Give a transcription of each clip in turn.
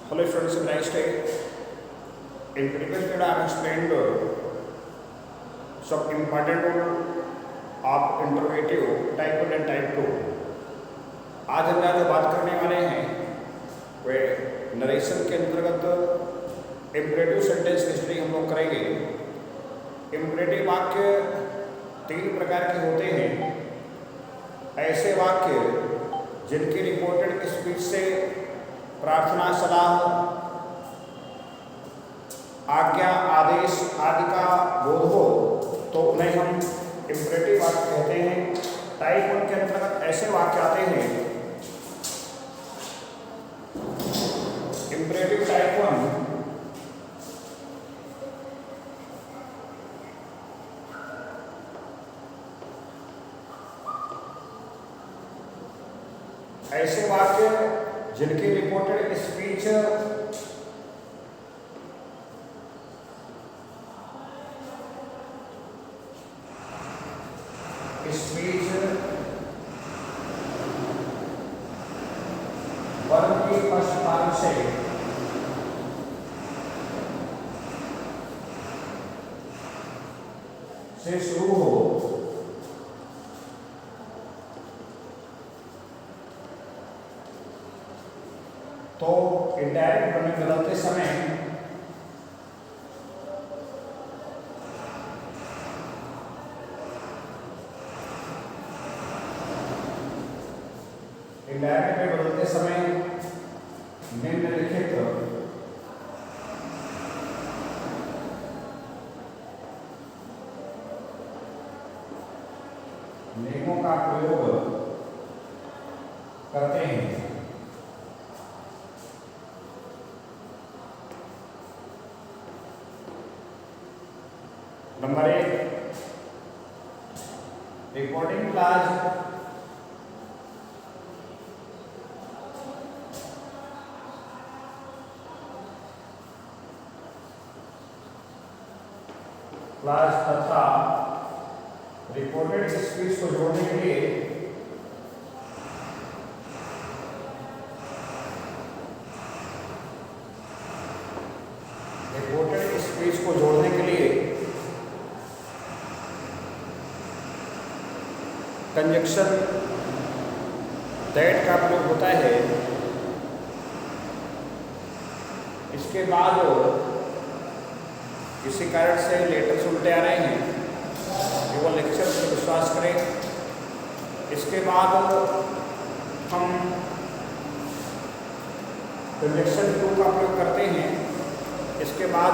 Hello students, have a nice day. In previous video I have explained some important rule of interrogative type 1 and type 2. आज हम जो बात करने वाले हैं वे नरेशन के अंतर्गत इम्परेटिव सेंटेंस हिस्ट्री हम लोग करेंगे। इम्परेटिव वाक्य तीन प्रकार के होते हैं। ऐसे वाक्य जिनकी रिपोर्टेड स्पीच से प्रार्थना, सलाह, आज्ञा, आदेश आदि का बोध हो तो उन्हें हम इम्परेटिव वाक्य कहते हैं। टाइप 1 के अंतर्गत ऐसे वाक्य आते हैं। इम्परेटिव टाइप 1 ऐसे वाक्य जिनकी रिपोर्टेड स्पीच वर्ब की फर्स्ट पार्ट से शुरू हो तो इनडायरेक्ट में बदलते समय निम्नलिखित नियमों का प्रयोग करते हैं। नंबर 1, रिपोर्टिंग क्लास तथा रिपोर्टेड स्पीच को जोड़ने के लिए कंजक्शन दैट का प्रयोग होता है। इसके बाद किसी कारण से लेटर्स उल्टे आ रहे हैं, केवल लेक्चर पर विश्वास करें। इसके बाद हम कंजक्शन 2 का प्रयोग करते हैं। इसके बाद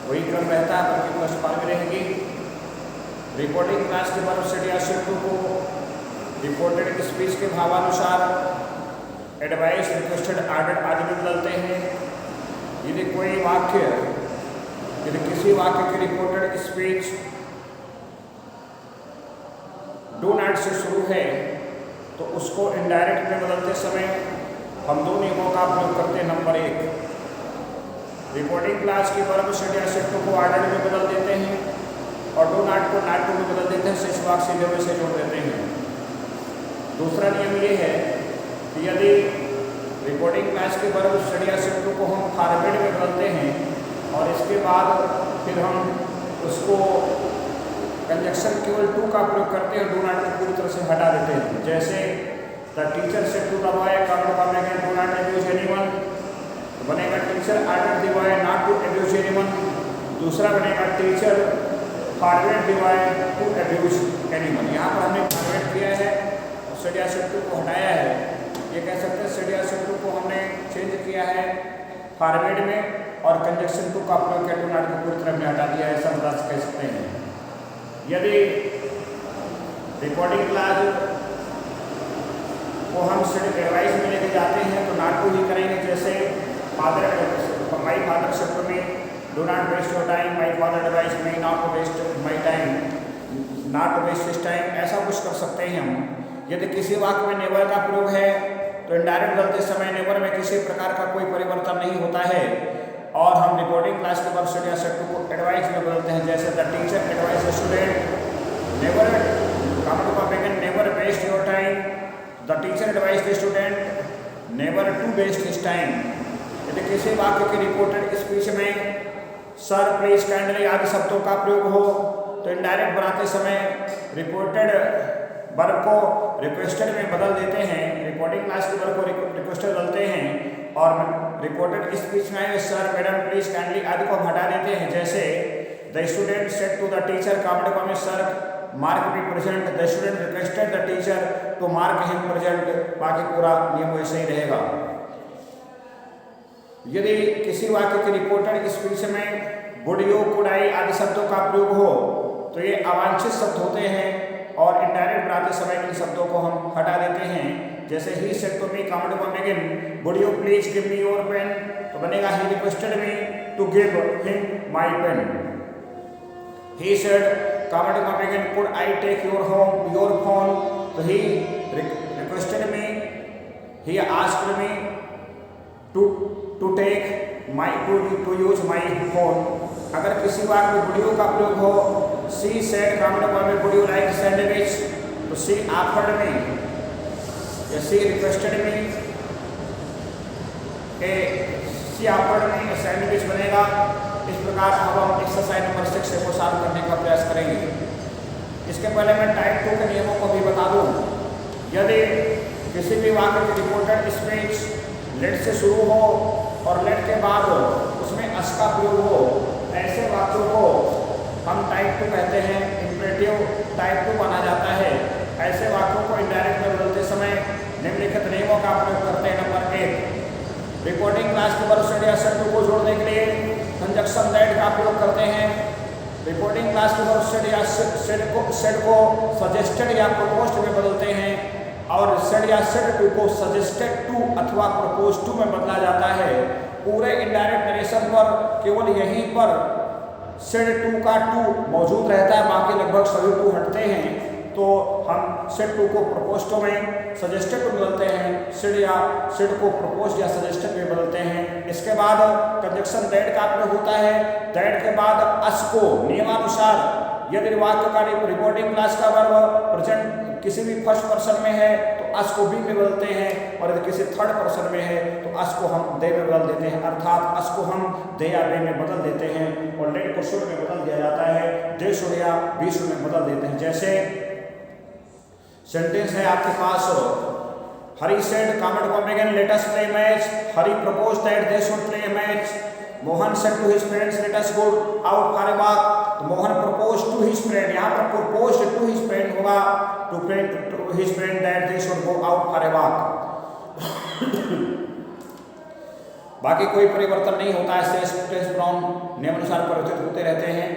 वही क्रम रहता है, बल्कि प्लस पर भी रहेगी। रिपोर्टिंग क्लास के वर्ब स्टेट या शिफ्ट को रिपोर्टेड स्पीच के भावानुसार एडवाइस, रिक्वेस्टेड, ऑर्डर आदि में बदलते हैं। यदि किसी वाक्य की रिपोर्टेड स्पीच डू नॉट से शुरू है तो उसको इनडायरेक्ट में बदलते समय हम 2 नियमों का प्रयोग करते हैं। नंबर 1, रिपोर्टिंग क्लास की वर्ब स्टेट या शिफ्ट को ऑर्डर में बदल देते हैं और डू नॉट को नॉट टू में बदल देते हैं, शेष वाक्य सीधे से जोड़ देते हैं। दूसरा नियम ये है कि यदि रिपोर्टिंग क्लास के वर्ब स्टेट या शिफ्ट को हम फॉर्मेट में बदलते हैं और इसके बाद फिर हम उसको कंजक्शन केवल 2 का प्रयोग करते हैं, डू नॉट को पूरी तरह से हटा देते हैं। जैसे the teacher said to the boy do not abuse anyone, बनेगा teacher ordered the boy not to abuse anyone. दूसरा बनेगा teacher forward the boy to abuse anyone. यहाँ पर हमने फॉरवर्ड किया है और सेड या शिफ्ट को हटाया है। ये कह सकते हैं सेड या शिफ्ट को हमने चेंज किया है फॉरवर्ड में और कंजक्शन 2 का प्रयोग किया, डू नॉट को पूरी तरह में हटा दिया है, ऐसा अंदाज कह सकते हैं। यदि रिपोर्टिंग क्लास को हम एडवाइस में लेके जाते हैं तो नॉट टू ही करेंगे। जैसे my father shift me do not waste your time, my father advise me not waste my time, not waste his time, ऐसा कुछ कर सकते हैं हम। यदि किसी वाक्य में नेवर का प्रयोग है तो इनडायरेक्ट बदलते समय नेवर में किसी प्रकार का कोई परिवर्तन नहीं होता है और हम रिपोर्टिंग क्लास के वर्ब स्टेट या शिफ्ट को एडवाइस में बदलते हैं। जैसे the teacher advice the student never never waste your time, the teacher advice the student never to waste his time. यदि किसी वाक्य की रिपोर्टेड स्पीच में सर, प्लीज, काइंडली आदि शब्दों का प्रयोग हो तो इनडायरेक्ट बनाते समय रिपोर्टेड वर्ब को रिक्वेस्टेड में बदल देते हैं, रिपोर्टिंग क्लास के वर्ब को रिक्वेस्टेड बदलते हैं और रिपोर्टेड स्पीच में सर, मैडम, प्लीज, काइंडली आदि को हटा देते हैं। जैसे the student said to the teacher comment sir mark be present, the student requested the teacher to mark him present. बाकी पूरा नियम वैसे ही रहेगा। यदि किसी वाक्य की रिपोर्टेड स्पीच में वुड, यू, कुड, आई आदि शब्दों का प्रयोग हो तो ये अवांछित शब्द होते हैं और इनडायरेक्ट बनाते समय इन शब्दों को हम हटा देते हैं। जैसे he said to me comment begin, would you please give me your pen, तो बनेगा he requested me to give him my pen. He said comment begin, could I take your phone, तो he requested me, he asked me to take my to use my phone. अगर किसी वाक्य में would you का प्रयोग हो, she said comment would you like sandwich, तो she offered मी या सी रिक्वेस्टेड मी सी ऑफर्ड मी सैंडविच बनेगा। इस प्रकार अब हम एक्सरसाइज नंबर 6 को सॉल्व करने का प्रयास करेंगे। इसके पहले मैं टाइप 2 के नियमों को भी बता दूं। यदि किसी भी वाक्य की रिपोर्टेड स्पीच लेट से शुरू हो और लेट के बाद उसमें अस का प्रयोग हो, ऐसे वाक्यों को हम टाइप 2 कहते हैं, इंपरेटिव टाइप 2 माना जाता है। ऐसे वाक्यों को इनडायरेक्ट में बदलते समय निम्नलिखित नियमों का प्रयोग करते हैं। नंबर 1, रिपोर्टिंग क्लास के वर्ब या शब्द को जोड़ने के लिए कंजक्शन दैट का प्रयोग करते हैं। रिपोर्टिंग क्लास के वर्ब या सेड को सजेस्टेड या प्रपोज्ड में बदलते हैं और सेड या सेड टू को सजेस्टेड टू अथवा प्रपोज्ड टू में बदला जाता है। पूरे इनडायरेक्ट नरेशन पर केवल यहीं पर सेड टू का टू मौजूद रहता है, बाकी लगभग सभी टू हटते हैं। तो हम सेड टू को प्रपोज्ड में सजेस्टेड में बदलते हैं, सेड या सेड को प्रपोज्ड या सजेस्टेड में बदलते हैं। इसके बाद कंजक्शन दैट का प्रयोग होता है। दैट के बाद अस को नियमानुसार यदि वाक्य का रिपोर्टिंग क्लास का वर्ब प्रेजेंट किसी भी फर्स्ट पर्सन में है तो अस को बी में बदलते हैं और यदि किसी थर्ड पर्सन में है तो अस को हम दे में बदल देते हैं, अर्थात अस को हम दे या बे में बदल देते हैं और लेट को शुड में बदल दिया जाता है, दे शुड या बी शुड में बदल देते हैं। जैसे सेंटेंस है आपके पास, Hari said comment begin let us play match, Hari proposed that they should play match, Mohan said to his friends let us go out for a walk, तो Mohan proposed to his friend, यहाँ पर प्रपोज्ड टू हिज फ्रेंड होगा, to his friend that they should go out for a walk. बाकी कोई परिवर्तन नहीं होता है, टेंस प्रोनाउन नियमानुसार परिवर्तित होते रहते हैं।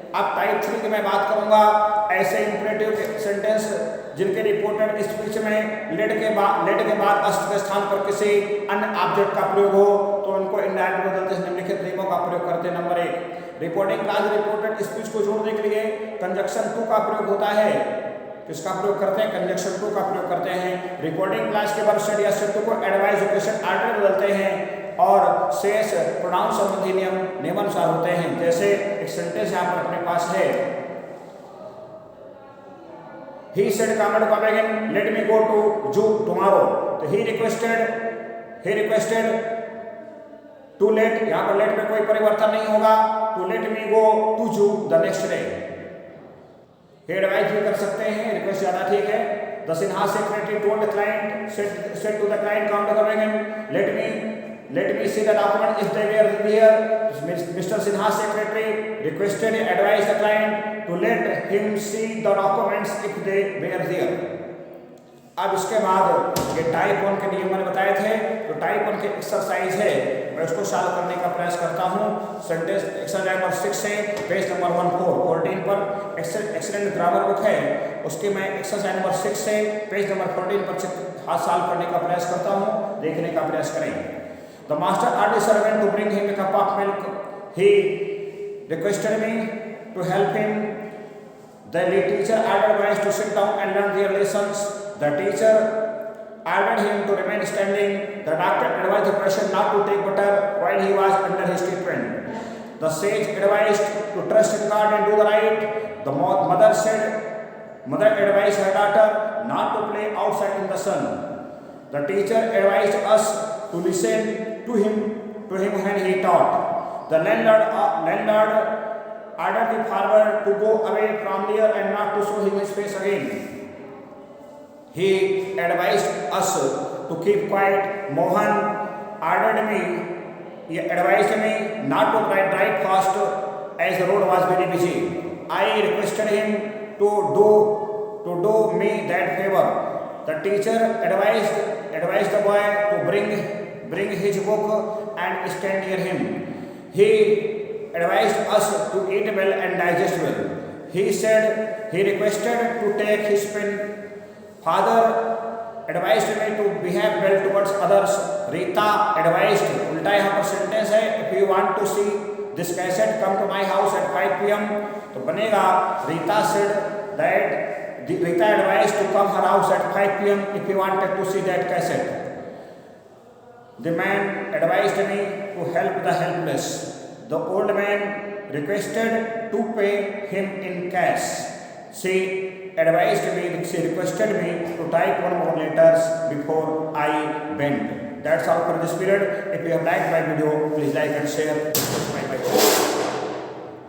अब टाइप 3 की मैं बात करूंगा। ऐसे इंपरेटिव सेंटेंस जिनके रिपोर्टेड स्पीच में लेट के बाद अस के स्थान पर किसी अन्य ऑब्जेक्ट का प्रयोग हो तो उनको इनडायरेक्ट बदलते निम्नलिखित नियमों का प्रयोग करते हैं। Number 1, reporting class reported speech को जोड़ने के लिए कंजक्शन टू का प्रयोग होता है। किसका प्रयोग करते हैं? कंजक्शन टू का प्रयोग करते हैं। रिपोर्टिंग क्लास के वर्ब सेड या सेड को एडवाइज लोकेशन आर्डर बदलते हैं और शेष प्रोनाउन संबंधी नियमानुसार होते हैं। जैसे एक सेंटेंस यहाँ पर अपने पास है, he said comment again let me go to zoo tomorrow, तो he requested to let, यहाँ पर let में कोई परिवर्तन नहीं होगा, to let me go to zoo the next day। he advise भी कर सकते हैं, रिक्वेस्ट ज्यादा ठीक है। The Sinha secretary told the client said to the client comment again let me see the document if they were there। Mr. Sinha secretary requested advise the client to let him see the documents if they were there। अब इसके बाद ये type 1 के नियम मैंने बताए थे, तो टाइप 1 के एक्सरसाइज है, मैं उसको सॉल्व करने का प्रयास करता हूँ। सेंटेंस एक्सरसाइज नंबर 6 से पेज नंबर 14 पर एक्सीलेंट ग्रामर बुक है, उसके मैं एक्सरसाइज नंबर 6 से पेज नंबर 14 पर हाथ सॉल्व करने का प्रयास करता हूँ, देखने का प्रयास करें। The master asked the servant to bring him a cup of milk. He requested me to help him. The teacher ordered boys to sit down and learn their lessons. The teacher ordered him to remain standing. The doctor advised the patient not to take butter while he was under his treatment. The sage advised to trust in God and do the right. The mother advised her daughter not to play outside in the sun. The teacher advised us to listen to him to him when he taught. The landlord ordered the farmer to go away from there and not to show him his face again. He advised us to keep quiet. Mohan advised me not to drive fast as the road was very busy. I requested him to do me that favor. The teacher advised the boy to bring his book and stand near him. He advised us to eat well and digest well. He requested to take his pen. Father advised me to behave well towards others. Rita advised, उल्टा यहाँ पर sentence है, if you want to see this cassette, come to my house at 5 p.m. तो बनेगा, Rita said that Rita advised to come her house at 5 p.m. if you wanted to see that cassette. The man advised me to help the helpless. The old man requested to pay him in cash. She requested me to type one more letters before I went. That's all for this period. If you have liked my video, please like and share. Subscribe my channel.